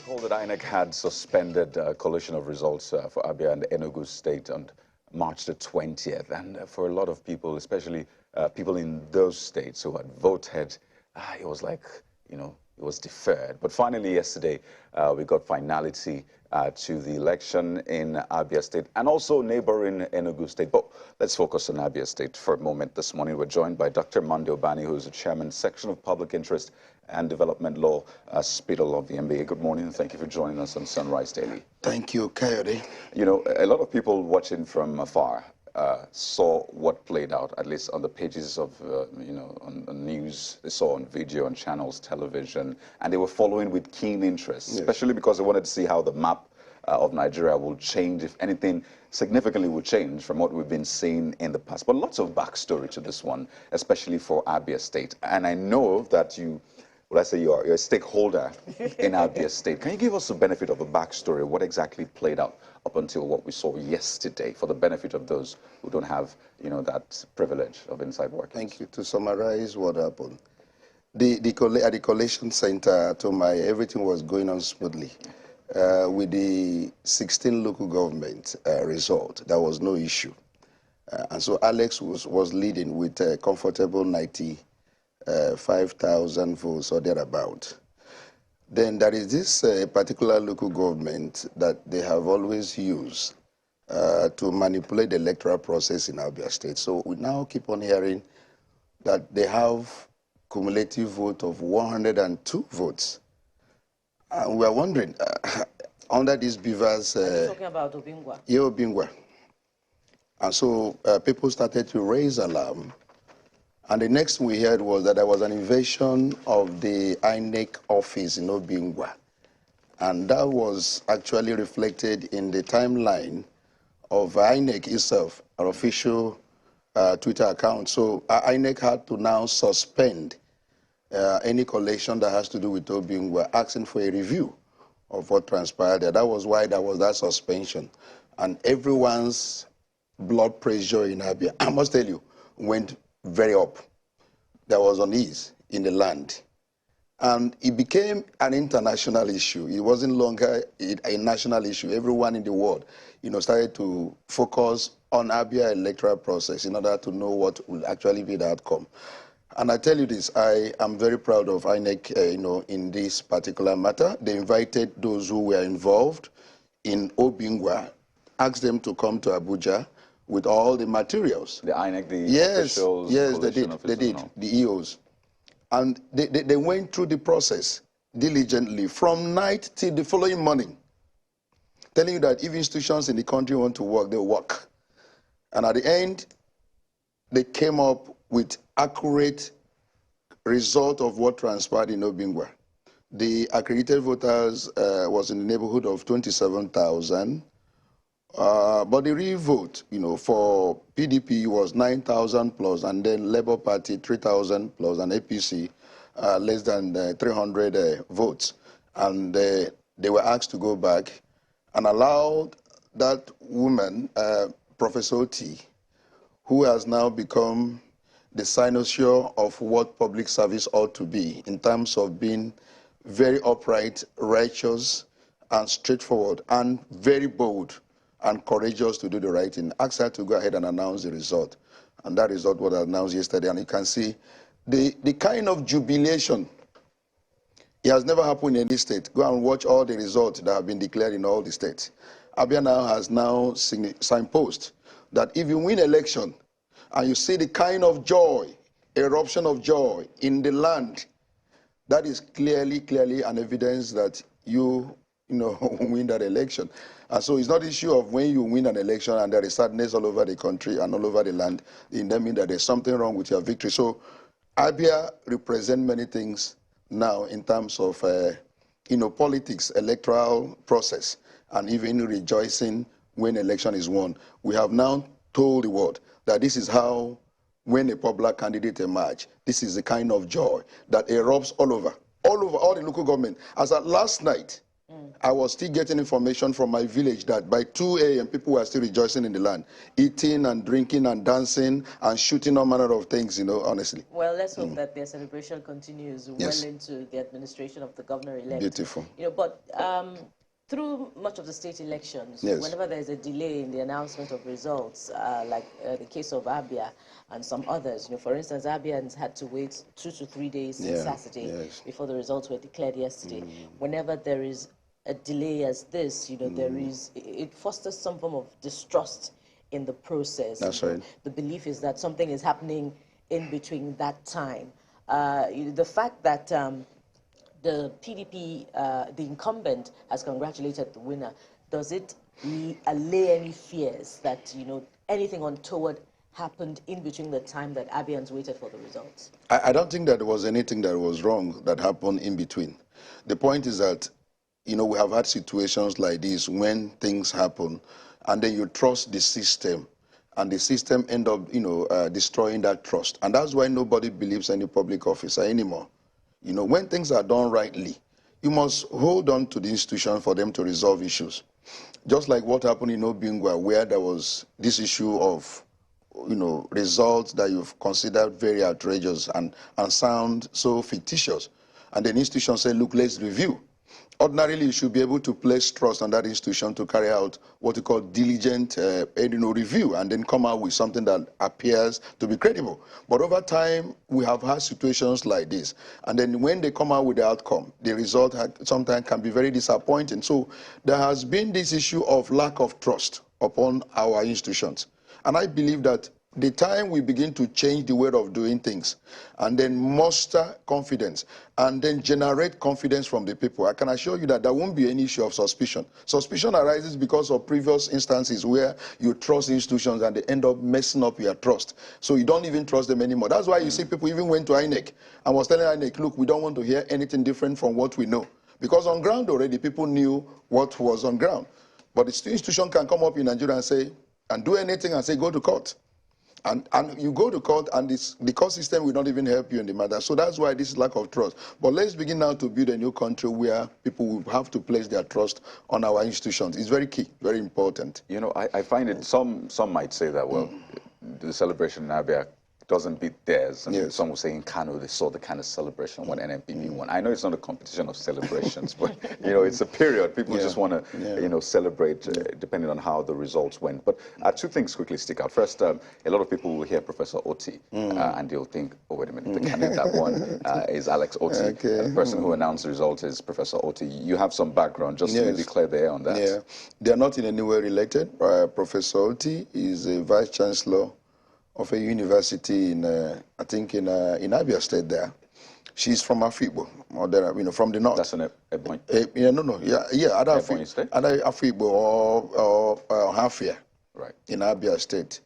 told that INEC had suspended collation of results for Abia and Enugu State on March the 20th. And for a lot of people, especially people in those states who had voted, it was like, it was deferred. But finally, yesterday, we got finality to the election in Abia State and also neighboring Enugu State. But let's focus on Abia State for a moment. This morning, we're joined by Dr. Ubani, who is the chairman, Section of Public Interest and Development Law, Hospital of the MBA. Good morning, and thank you for joining us on Sunrise Daily. Thank you, Coyote. A lot of people watching from afar saw what played out, at least on the pages of, on news, they saw on video, on channels, television, and they were following with keen interest, especially because they wanted to see how the map of Nigeria will change, if anything significantly will change from what we've been seeing in the past. But lots of backstory to this one, especially for Abia State. And I know that you're a stakeholder in Abia State. Can you give us the benefit of a backstory of what exactly played out up until what we saw yesterday, for the benefit of those who don't have, that privilege of inside work? Thank you. To summarize what happened, at the Collation Center, everything was going on smoothly. With the 16 local government result, there was no issue. And so Alex was leading with a comfortable 95,000 votes or thereabout. Then there is this particular local government that they have always used to manipulate the electoral process in Abia State. So we now keep on hearing that they have cumulative vote of 102 votes. And we are wondering, under these beavers... talking about Obingwa. Yeah, Obingwa. And so people started to raise alarm. And the next thing we heard was that there was an invasion of the INEC office in Obingwa. And that was actually reflected in the timeline of INEC itself, an official Twitter account. So INEC had to now suspend any collation that has to do with Obingwa, asking for a review of what transpired there. That was why there was that suspension. And everyone's blood pressure in Abia, I must tell you, went very up. There was unease in the land. And it became an international issue. It wasn't longer a national issue. Everyone in the world, started to focus on Abia electoral process in order to know what will actually be the outcome. And I tell you this, I am very proud of INEC, in this particular matter. They invited those who were involved in Obingwa, asked them to come to Abuja with all the materials. The INEC, the officials? Yes, they did, the EOs. And they went through the process diligently from night till the following morning, telling you that if institutions in the country want to work, they'll work. And at the end, they came up with accurate result of what transpired in Obingwa. The accredited voters was in the neighborhood of 27,000. But the real vote, for PDP was 9,000 plus, and then Labour Party 3,000 plus, and APC less than 300 votes. And they were asked to go back and allowed that woman, Professor Oti, who has now become the cynosure of what public service ought to be in terms of being very upright, righteous, and straightforward, and very bold and courageous to do the right thing. Asked her to go ahead and announce the result. And that result was announced yesterday. And you can see the kind of jubilation. It has never happened in any state. Go and watch all the results that have been declared in all the states. Abia now has signposted that if you win election and you see the kind of joy, eruption of joy in the land, that is clearly an evidence that you win that election. And so it's not an issue of when you win an election and there is sadness all over the country and all over the land, it doesn't mean that there's something wrong with your victory. So Abia represents many things now in terms of, politics, electoral process, and even rejoicing when election is won. We have now told the world that this is how, when a popular candidate emerges, this is the kind of joy that erupts all over all the local government. As at last night, I was still getting information from my village that by 2 a.m. people were still rejoicing in the land, eating and drinking and dancing and shooting all manner of things, you know, honestly. Well, let's hope that their celebration continues well into the administration of the governor-elect. Beautiful. You know, but through much of the state elections, whenever there's a delay in the announcement of results, like the case of Abia and some others, you know, for instance, Abians had to wait 2 to 3 days since Saturday before the results were declared yesterday. Whenever there is a delay as this, you know, it fosters some form of distrust in the process. That's right. The belief is that something is happening in between that time. The fact that the PDP, the incumbent, has congratulated the winner, does it allay any fears that, you know, anything untoward happened in between the time that Abians waited for the results? I don't think that there was anything that was wrong that happened in between. The point is that, you know, we have had situations like this when things happen and then you trust the system and the system end up, you know, destroying that trust. And that's why nobody believes any public officer anymore. You know, when things are done rightly, you must hold on to the institution for them to resolve issues. Just like what happened in Obingwa, where there was this issue of, you know, results that you've considered very outrageous and sound so fictitious. And the institution said, look, let's review. Ordinarily, you should be able to place trust on that institution to carry out what you call diligent review and then come out with something that appears to be credible. But over time, we have had situations like this. And then when they come out with the outcome, the result sometimes can be very disappointing. So there has been this issue of lack of trust upon our institutions. And I believe that the time we begin to change the way of doing things and then muster confidence and then generate confidence from the people, I can assure you that there won't be any issue of suspicion. Suspicion arises because of previous instances where you trust institutions and they end up messing up your trust. So you don't even trust them anymore. That's why you see people even went to INEC and was telling INEC, look, we don't want to hear anything different from what we know. Because on ground already, people knew what was on ground. But the institution can come up in Nigeria and say, and do anything and say, go to court. And you go to court, and the court system will not even help you in the matter. So that's why this lack of trust. But let's begin now to build a new country where people will have to place their trust on our institutions. It's very key, very important. You know, I find it, some might say that, well, the celebration in Abia doesn't beat theirs. And some will say in Kano they saw the kind of celebration when NNPP won. I know it's not a competition of celebrations, but you know, it's a period. People just want to, you know, celebrate depending on how the results went. But two things quickly stick out. First, a lot of people will hear Professor Oti and they'll think, oh, wait a minute, the candidate that won is Alex Oti. The person who announced the result is Professor Oti. You have some background, just to be clear there on that. Yeah, they are not in any way related. Professor Oti is a vice chancellor of a university in, I think, in Abia State there. She's from Afibo, or there, you know, from the north. That's an Ebonyi? Other Afibo or Hafia, right, in Abia State.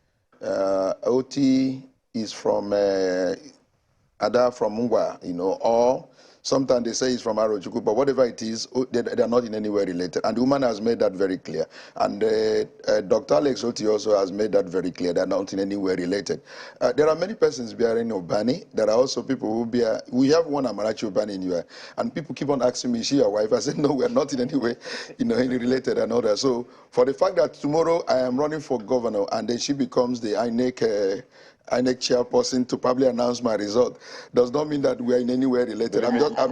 Oti is from Ada from Mungwa, you know, or sometimes they say it's from Arochukwu, but whatever it is, they are not in any way related. And the woman has made that very clear. And Dr. Alex Oti also has made that very clear. They are not in any way related. There are many persons bearing Ubani. There are also people who bear, we have one Amarachi Ubani in here. And people keep on asking me, is she your wife? I said, no, we are not in any way, you know, any related and all that. So for the fact that tomorrow I am running for governor and then she becomes the INEC chairperson to probably announce my result does not mean that we are in any way related. You still have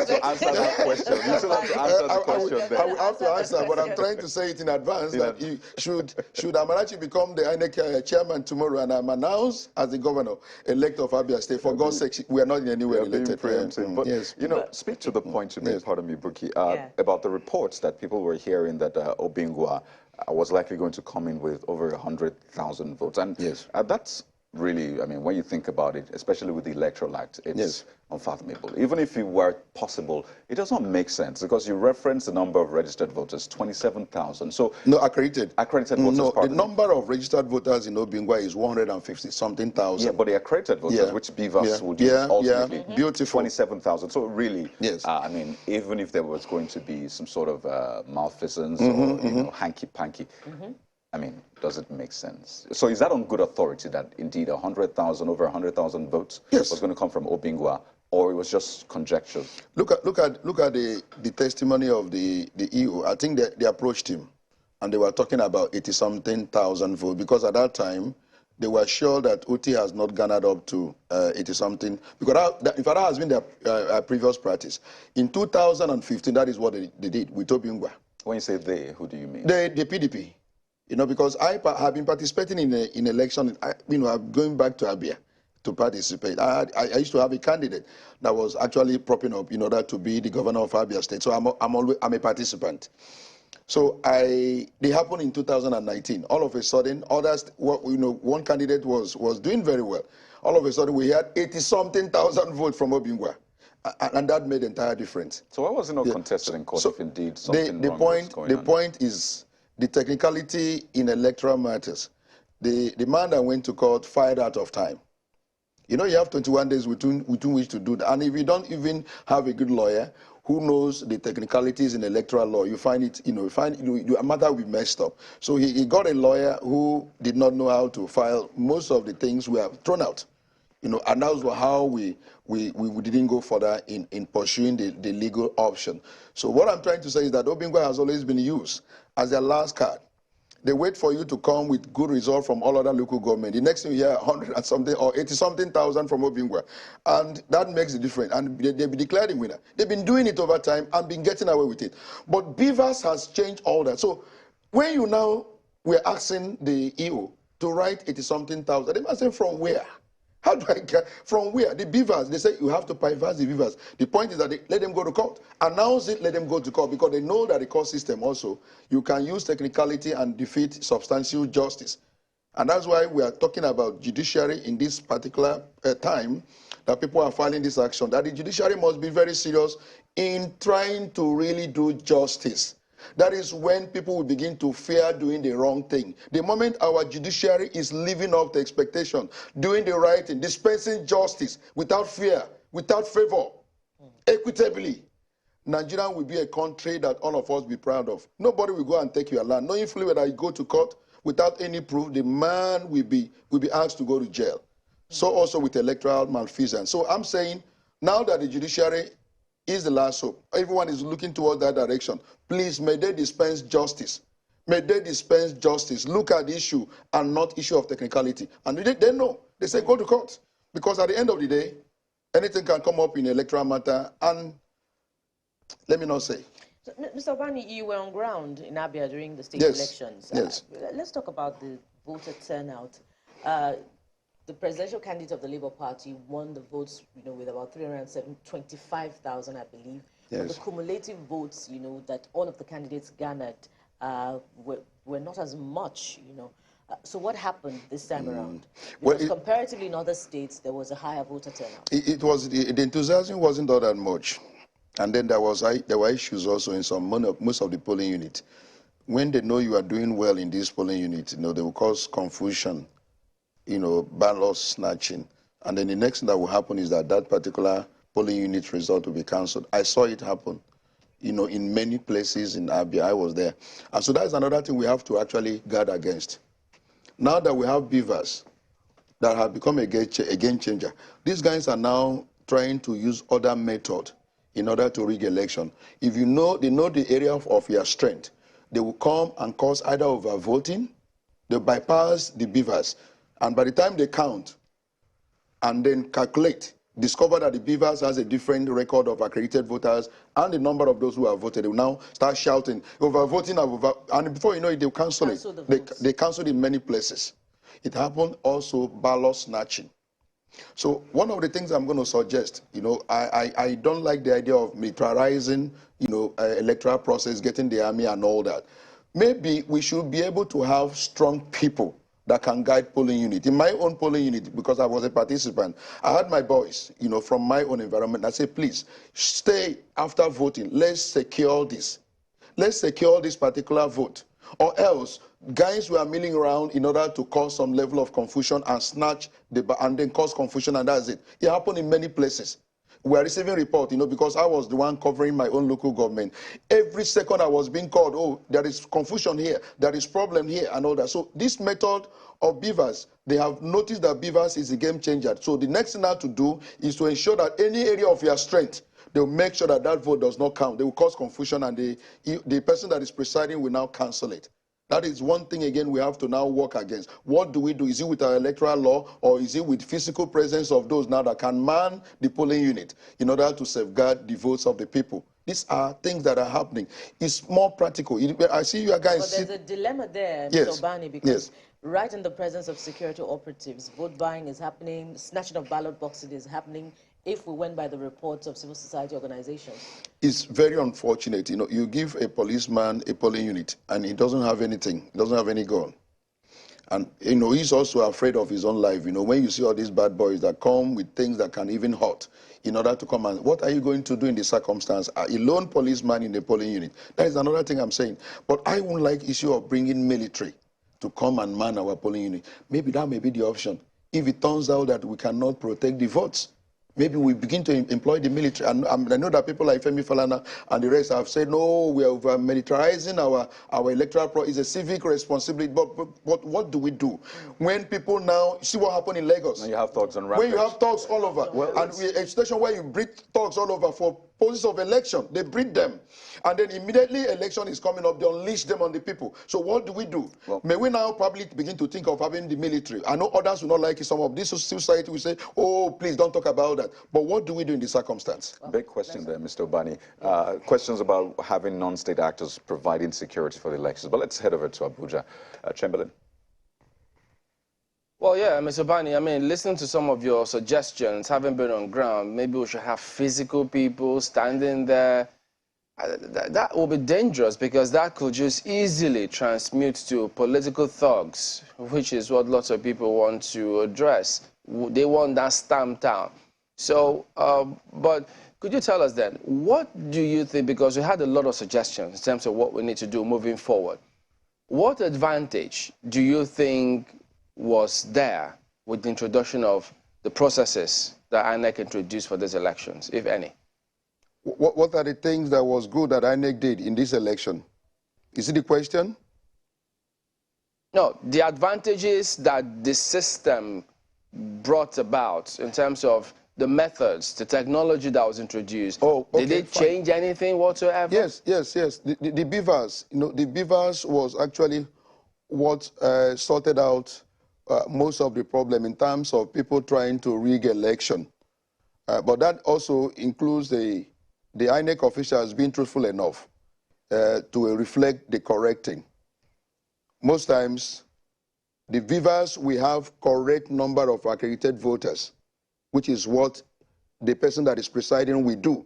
to answer that question. You still have to answer the question there. I will have to answer, but I'm trying to say it in advance that should Amarachi become the INEC chairman tomorrow and I'm announced as the governor-elect of Abia State, for God's sake, we are not in any way related. But, you know, speak to the point you made, pardon me, Buki, about the reports that people were hearing that Obingwa was likely going to come in with over 100,000 votes. And that's really, I mean, when you think about it, especially with the Electoral Act, it's unfathomable. Even if it were possible, it does not make sense because you reference the number of registered voters, 27,000. So no, accredited. Accredited voters. No, the number of registered voters in Obingwa is 150-something thousand. Yeah, but the accredited voters, which Beavers would use ultimately, beautiful, 27,000. So really, I mean, even if there was going to be some sort of malfeasance or you know, hanky-panky, I mean, does it make sense? So is that on good authority that indeed 100,000, over 100,000 votes was going to come from Obingwa or it was just conjecture? Look at the testimony of the EU. I think they approached him, and they were talking about 80-something thousand votes, because at that time they were sure that OT has not garnered up to 80-something, because in fact that has been their previous practice. In 2015, that is what they did with Obingwa. When you say they, who do you mean? The PDP. You know, because I have been participating in election. I'm going back to Abia to participate. I used to have a candidate that was actually propping up in order to be the governor of Abia State. So I'm a participant. So they happened in 2019. All of a sudden, one candidate was doing very well. All of a sudden, we had 80-something thousand votes from Obingwa. And that made the entire difference. So why was it not contested in court if indeed something wrong was going on? The point is the technicality in electoral matters. The man that went to court fired out of time. You know, you have 21 days within which to do that. And if you don't even have a good lawyer who knows the technicalities in electoral law, you find it, your matter will be messed up. So he got a lawyer who did not know how to file. Most of the things were thrown out. And that was how we didn't go further in pursuing the legal option. So what I'm trying to say is that Obingwa has always been used as their last card. They wait for you to come with good results from all other local government. The next thing you hear 100 and something or 80-something thousand from Obingwa. And that makes the difference. And they've been declared the winner. They've been doing it over time and been getting away with it. But Beavers has changed all that. So when we're asking the EU to write 80-something thousand, they must say from where? How do I get from where? The Beavers, they say you have to bypass the Beavers. The point is that they let them go to court. Announce it, let them go to court, because they know that the court system also, you can use technicality and defeat substantial justice. And that's why we are talking about judiciary in this particular time that people are filing this action, that the judiciary must be very serious in trying to really do justice. That is when people will begin to fear doing the wrong thing. The moment our judiciary is living up to expectation, doing the right thing, dispensing justice without fear, without favor, equitably, Nigeria will be a country that all of us will be proud of. Nobody will go and take your land. Knowing fully whether you go to court without any proof, the man will be asked to go to jail. So also with electoral malfeasance. So I'm saying, now that the judiciary is the last hope, everyone is looking toward that direction. Please, may they dispense justice. May they dispense justice. Look at the issue and not issue of technicality. And they know. They say go to court. Because at the end of the day, anything can come up in electoral matter. And let me not say. So, Mr. Ubani, you were on ground in Abia during the state elections. Yes. Let's talk about the voter turnout. The presidential candidate of the Labour Party won the votes, with about 325,000, I believe. Yes. But the cumulative votes, that all of the candidates garnered were not as much, So what happened this time around? Because comparatively in other states, there was a higher voter turnout. It was the enthusiasm wasn't all that much. And then there were issues also in most of the polling units. When they know you are doing well in this polling unit, they will cause confusion, ballot snatching. And then the next thing that will happen is that particular polling unit result will be cancelled. I saw it happen, in many places in Abia. I was there. And so that's another thing we have to actually guard against. Now that we have Beavers that have become a game changer, these guys are now trying to use other methods in order to rig election. If they know the area of your strength, they will come and cause either overvoting, they bypass the Beavers. And by the time they count and then calculate, discover that the Beavers has a different record of accredited voters and the number of those who have voted, they will now start shouting, overvoting, and before you know it, they'll cancel it. They cancel it in many places. It happened also ballot snatching. So one of the things I'm going to suggest, I don't like the idea of militarizing, electoral process, getting the army and all that. Maybe we should be able to have strong people that can guide polling unit. In my own polling unit, because I was a participant, I had my boys, from my own environment. I said, please, stay after voting. Let's secure this. Let's secure this particular vote. Or else, guys were milling around in order to cause some level of confusion and snatch and then cause confusion, and that's it. It happened in many places. we are receiving report, because I was the one covering my own local government. Every second I was being called, oh, there is confusion here, there is problem here, and all that. So this method of beavers, they have noticed that beavers is a game changer. So the next thing now to do is to ensure that any area of your strength, they will make sure that that vote does not count. They will cause confusion, and the person that is presiding will now cancel it. That is one thing, again, we have to now work against. What do we do? Is it with our electoral law, or is it with physical presence of those now that can man the polling unit in order to safeguard the votes of the people? These are things that are happening. It's more practical. I see you guys. But there's a dilemma there, yes. Mr. Ubani, because right in the presence of security operatives, vote buying is happening, snatching of ballot boxes is happening, if we went by the reports of civil society organizations. It's very unfortunate. You give a policeman a polling unit and he doesn't have anything, he doesn't have any gun. And, he's also afraid of his own life. When you see all these bad boys that come with things that can even hurt in order to come and, what are you going to do in this circumstance? A lone policeman in the polling unit. That is another thing I'm saying. But I wouldn't like issue of bringing military to come and man our polling unit. Maybe that may be the option. If it turns out that we cannot protect the votes, maybe we begin to employ the military. And I know that people like Femi Falana and the rest have said, no, we are militarizing our electoral process. It's a civic responsibility. But what do we do? When people now, see what happened in Lagos. When you have thugs on rampage. When you have thugs all over. Well, and a situation where you breed thugs all over for purposes of election, they breed them. And then immediately election is coming up, they unleash them on the people. So what do we do? Well, may we now probably begin to think of having the military? I know others will not like it. Some of this society will say, oh, please don't talk about that. But what do we do in this circumstance? Big question there, Mr. Ubani. Questions about having non-state actors providing security for the elections. But let's head over to Abuja. Chamberlain. Well, yeah, Mr. Ubani, I mean, listening to some of your suggestions, having been on ground, maybe we should have physical people standing there. That will be dangerous, because that could just easily transmute to political thugs, which is what lots of people want to address. They want that stamped out. So, but could you tell us then, what do you think, because we had a lot of suggestions in terms of what we need to do moving forward. What advantage do you think was there with the introduction of the processes that INEC introduced for these elections, if any? What are the things that was good that INEC did in this election? Is it the question? No, the advantages that the system brought about in terms of the methods, the technology that was introduced. Oh, okay, did it change anything whatsoever? Yes. The beavers, the beavers was actually what sorted out most of the problem in terms of people trying to rig election. But that also includes the INEC officials being truthful enough to reflect the correct thing. Most times, the beavers, we have correct number of accredited voters, which is what the person that is presiding will do.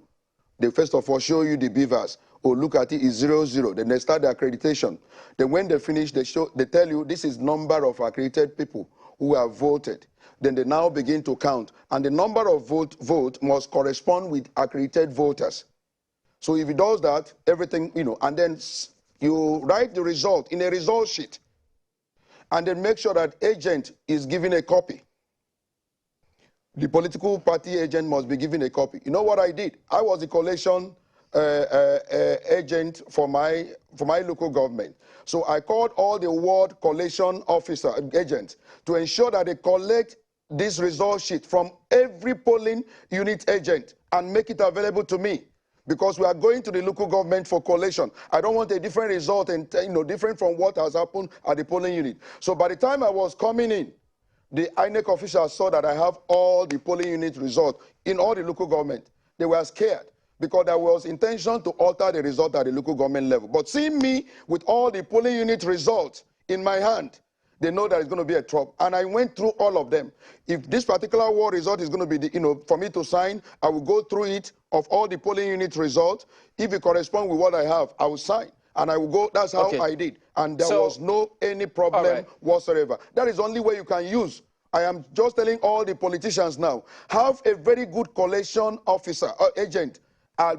They first of all show you the beavers. Oh, look at it, it's 0-0. Then they start the accreditation. Then when they finish, they tell you this is number of accredited people who have voted. Then they now begin to count. And the number of vote must correspond with accredited voters. So if it does that, everything, and then you write the result in a result sheet. And then make sure that agent is given a copy. The political party agent must be given a copy. You know what I did? I was the collation agent for my local government. So I called all the ward collation officer agents to ensure that they collect this result sheet from every polling unit agent and make it available to me, because we are going to the local government for collation. I don't want a different result and different from what has happened at the polling unit. So by the time I was coming in, the INEC officials saw that I have all the polling unit results in all the local government. They were scared, because there was intention to alter the result at the local government level. But seeing me with all the polling unit results in my hand, they know that it's going to be a trouble. And I went through all of them. If this particular war result is going to be, for me to sign, I will go through it of all the polling unit results. If it corresponds with what I have, I will sign. And I will go, that's how I did. And there was any problem whatsoever. That is the only way you can use. I am just telling all the politicians now, have a very good collation officer or agent,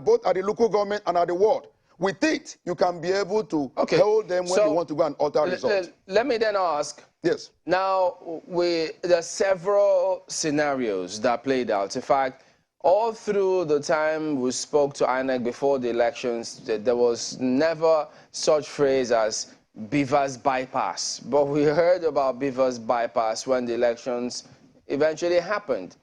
both at the local government and at the ward. With it, you can be able to hold them when they want to go and alter results. Let me then ask. Yes. Now, there are several scenarios that played out. In fact, all through the time we spoke to INEC before the elections, there was never such phrase as Beavers bypass. But we heard about Beavers bypass when the elections eventually happened.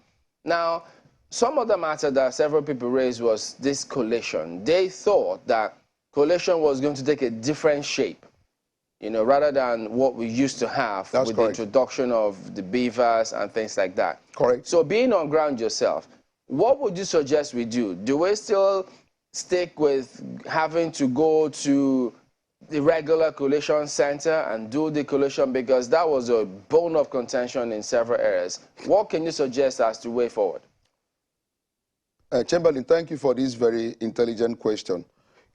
Now, some other matter that several people raised was this collation. They thought that collation was going to take a different shape, you know, rather than what we used to have with the introduction of the beavers and things like that. Correct. So being on ground yourself, what would you suggest we do? Do we still stick with having to go to the regular collation center and do the collation, because that was a bone of contention in several areas? What can you suggest as to way forward? Chamberlain, thank you for this very intelligent question.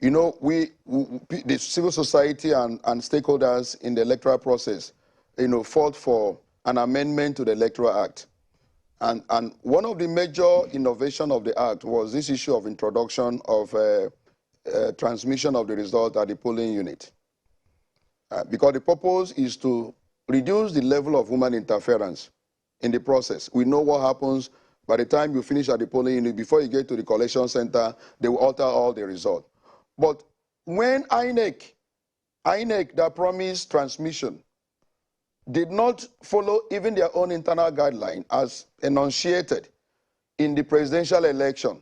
You know, the civil society and stakeholders in the electoral process, you know, fought for an amendment to the Electoral Act. And one of the major innovations of the Act was this issue of introduction of transmission of the result at the polling unit. Because the purpose is to reduce the level of human interference in the process. We know what happens by the time you finish at the polling unit. Before you get to the collation center, they will alter all the results. But when INEC that promised transmission, did not follow even their own internal guideline as enunciated in the presidential election,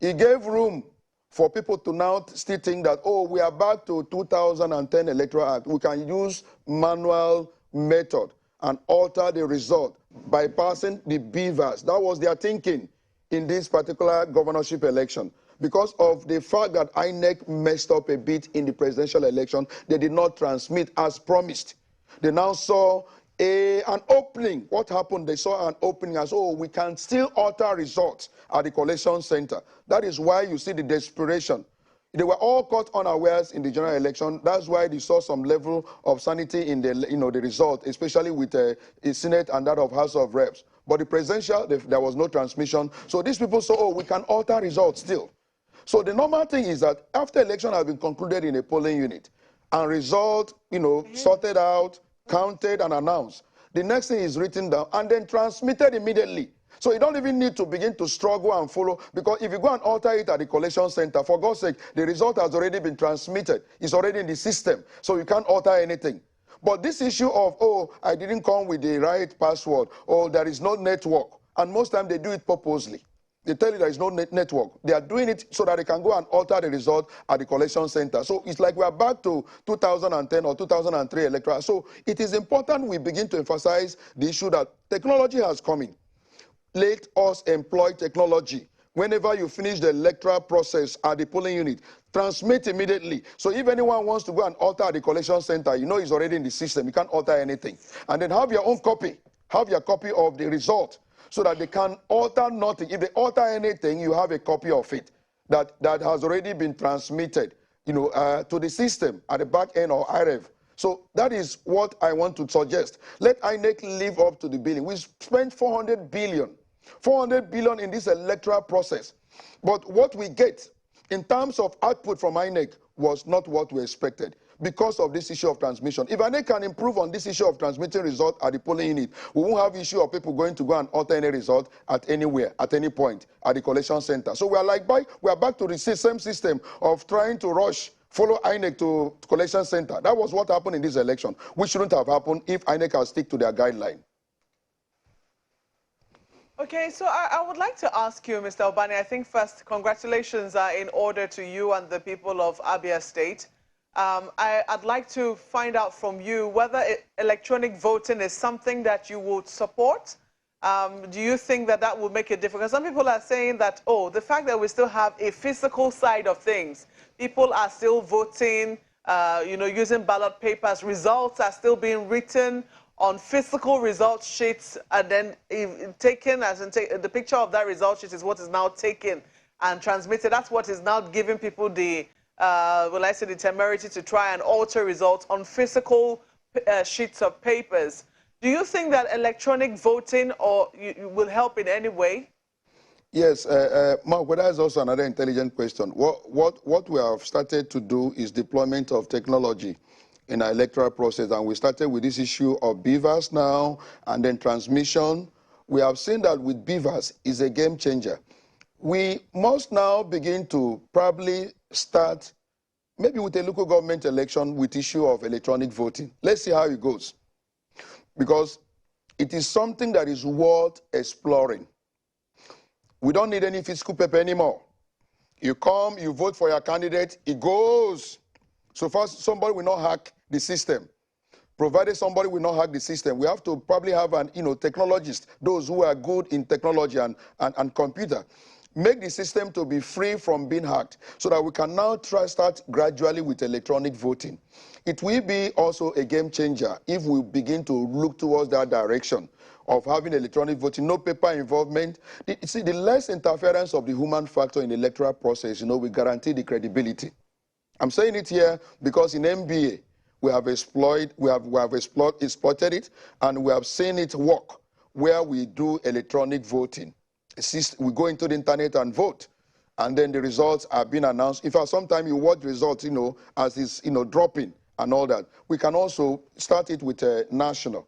it gave room for people to now still think that, oh, we are back to 2010 Electoral Act. We can use manual method and alter the result, bypassing the beavers. That was their thinking in this particular governorship election. Because of the fact that INEC messed up a bit in the presidential election, they did not transmit as promised. They now saw an opening. What happened? They saw an opening as, oh, we can still alter results at the collation center. That is why you see the desperation. They were all caught unawares in the general election. That's why they saw some level of sanity in the, the result, especially with the Senate and that of House of Reps. But the presidential, there was no transmission. So these people saw, oh, we can alter results still. So the normal thing is that after election has been concluded in a polling unit and result, sorted out, counted and announced, the next thing is written down and then transmitted immediately. So you don't even need to begin to struggle and follow, because if you go and alter it at the collation center, for God's sake, the result has already been transmitted. It's already in the system, so you can't alter anything. But this issue of, oh, I didn't come with the right password, or there is no network, and most times they do it purposely. They tell you there is no network. They are doing it so that they can go and alter the result at the collation center. So it's like we are back to 2010 or 2003 electoral. So it is important we begin to emphasize the issue that technology has come in. Let us employ technology. Whenever you finish the electoral process at the polling unit, transmit immediately. So if anyone wants to go and alter at the collation center, you know it's already in the system. You can't alter anything. And then have your own copy. Have your copy of the result so that they can alter nothing. If they alter anything, you have a copy of it that has already been transmitted, to the system at the back end or IREV. So that is what I want to suggest. Let INEC live up to the billing. We spent 400 billion in this electoral process. But what we get in terms of output from INEC was not what we expected because of this issue of transmission. If INEC can improve on this issue of transmitting results at the polling unit, we won't have issue of people going to go and alter any result at anywhere, at any point, at the collation center. So we are back to the same system of trying to rush, follow INEC to collation center. That was what happened in this election, which shouldn't have happened if INEC had stick to their guideline. Okay, so I would like to ask you, Mr. Ubani, I think first, congratulations are in order to you and the people of Abia State. I'd like to find out from you whether electronic voting is something that you would support. Do you think that that will make a difference? Because some people are saying that, oh, the fact that we still have a physical side of things, people are still voting, using ballot papers, results are still being written on physical result sheets, and then taken as in the picture of that result sheet is what is now taken and transmitted. That's what is now giving people the, the temerity to try and alter results on physical sheets of papers. Do you think that electronic voting will help in any way? Yes, Mark, but that's also another intelligent question. What we have started to do is deployment of technology in our electoral process, and we started with this issue of beavers now, and then transmission We have seen that with beavers is a game changer. We must now begin to probably start maybe with a local government election with issue of electronic voting. Let's see how it goes. Because it is something that is worth exploring. We don't need any physical paper anymore. You come, you vote for your candidate, it goes. So first, somebody will not hack the system. Provided somebody will not hack the system, we have to probably have an, technologist, those who are good in technology and computer. Make the system to be free from being hacked so that we can now start gradually with electronic voting. It will be also a game changer if we begin to look towards that direction of having electronic voting, no paper involvement. See, the less interference of the human factor in the electoral process, we guarantee the credibility. I'm saying it here because in MBA, we have exploited it, and we have seen it work where we do electronic voting. We go into the internet and vote, and then the results are being announced. In fact, sometimes you watch results, as it's, dropping and all that. We can also start it with national,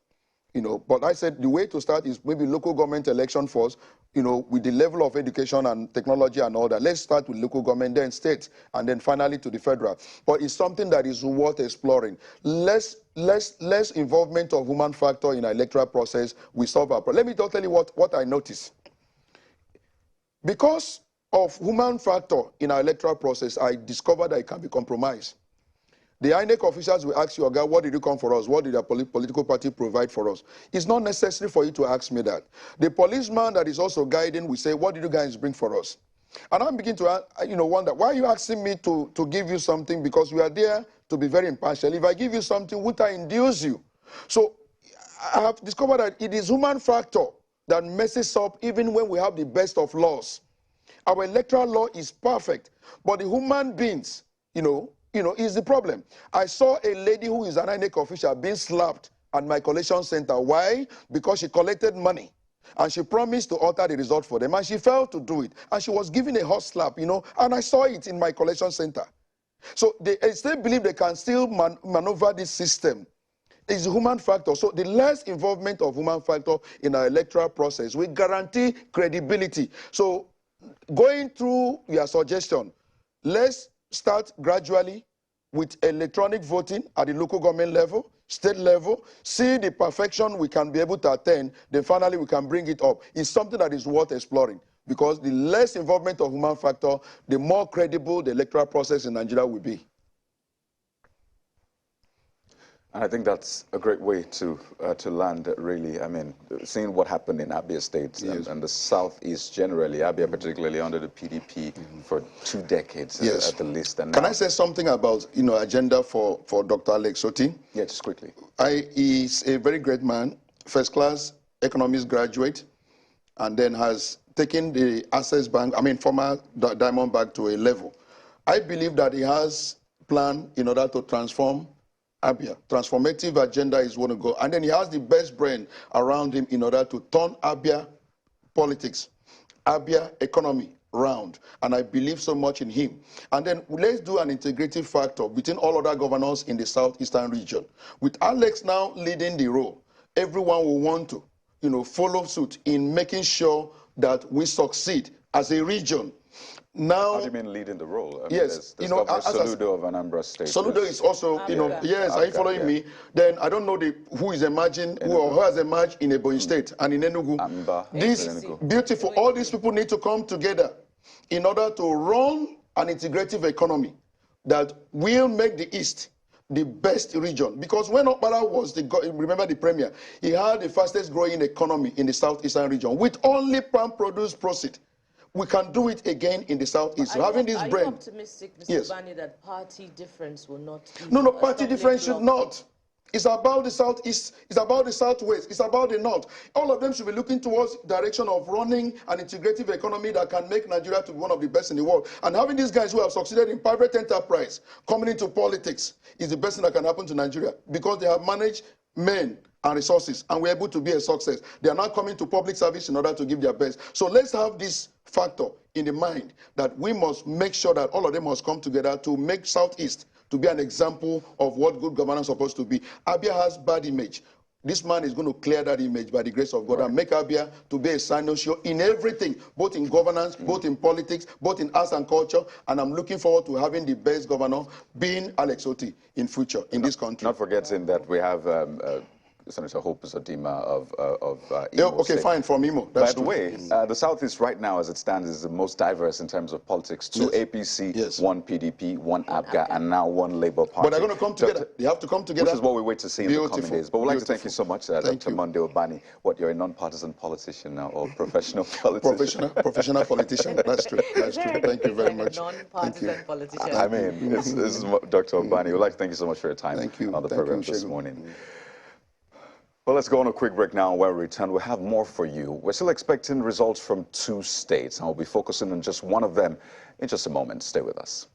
But I said the way to start is maybe local government election first, with the level of education and technology and all that. Let's start with local government, then state, and then finally to the federal. But it's something that is worth exploring. Less involvement of human factor in our electoral process, we solve our problem. Let me tell you what I noticed. Because of human factor in our electoral process, I discovered that it can be compromised. The INEC officials will ask you, "Oga, what did you come for us? What did your political party provide for us?" It's not necessary for you to ask me that. The policeman that is also guiding will say, "What did you guys bring for us?" And I begin to wonder, why are you asking me to give you something? Because we are there to be very impartial. If I give you something, would I induce you? So I have discovered that it is human factor that messes up even when we have the best of laws. Our electoral law is perfect, but the human beings, is the problem. I saw a lady who is an INEC official being slapped at my collation center. Why? Because she collected money, and she promised to alter the result for them, and she failed to do it, and she was given a hot slap, and I saw it in my collation center. So they still believe they can still maneuver this system. It's a human factor. So the less involvement of human factor in our electoral process, we guarantee credibility. So going through your suggestion, let's start gradually with electronic voting at the local government level, state level, see the perfection we can be able to attain, then finally we can bring it up. It's something that is worth exploring, because the less involvement of human factor, the more credible the electoral process in Nigeria will be. And I think that's a great way to land, really. I mean, seeing what happened in Abia State and the Southeast generally, Abia particularly under the PDP for 2 decades at the least. And can I say something about, agenda for Dr. Alex Oti? Yeah, just quickly. He's a very great man, first-class economics graduate, and then has taken the Access Bank, former Diamond Bank, to a level. I believe that he has a plan in order to transform Abia. Transformative agenda is one to go. And then he has the best brain around him in order to turn Abia politics, Abia economy round. And I believe so much in him. And then let's do an integrative factor between all other governors in the southeastern region. With Alex now leading the role, everyone will want to, follow suit in making sure that we succeed as a region. Now, how do you mean leading the role? Yes, there's Governor Soludo of Anambra State. Soludo is also, yes, are you following me? Then I don't know who is emerging, who has emerged in Ebonyi State and in Enugu. This beautiful, all these people need to come together in order to run an integrative economy that will make the East the best region. Because when Okpara was remember the premier, he had the fastest growing economy in the southeastern region with only palm produce proceed. We can do it again in the southeast. So having this brain. Are you optimistic, Mr. Ubani, that party difference will not be No, party difference should not. It's about the southeast, it's about the southwest, it's about the north. All of them should be looking towards the direction of running an integrative economy that can make Nigeria to be one of the best in the world. And having these guys who have succeeded in private enterprise coming into politics is the best thing that can happen to Nigeria, because they have managed men and resources, and we're able to be a success. They are now coming to public service in order to give their best. So let's have this factor in the mind that we must make sure that all of them must come together to make Southeast to be an example of what good governance is supposed to be. Abia has bad image. this man is going to clear that image by the grace of God and make Abia to be a sign-show in everything, both in governance, both in politics, both in arts and culture. And I'm looking forward to having the best governor being Alex Oti in future in this country. Not forgetting that we have Senator Hope Uzodimma of Imo okay, State. fine, from Imo. That's By the way, the Southeast right now, as it stands, is the most diverse in terms of politics. 2 APC, 1 PDP, 1 ABGA, and now 1 Labour Party. But they're going to come together. They have to come together. Which is what we wait to see in the coming days. But we'd like to thank you so much, Dr. Monday Ubani. What, you're a non-partisan politician now, or professional politician? Professional politician. That's true. That's true. Thank you very much. Non-partisan politician. I mean, this is Dr. Ubani. We'd like to thank you so much for your time on the program this morning. Well, let's go on a quick break now. When we return, we'll have more for you. We're still expecting results from 2 states, and we'll be focusing on just one of them in just a moment. Stay with us.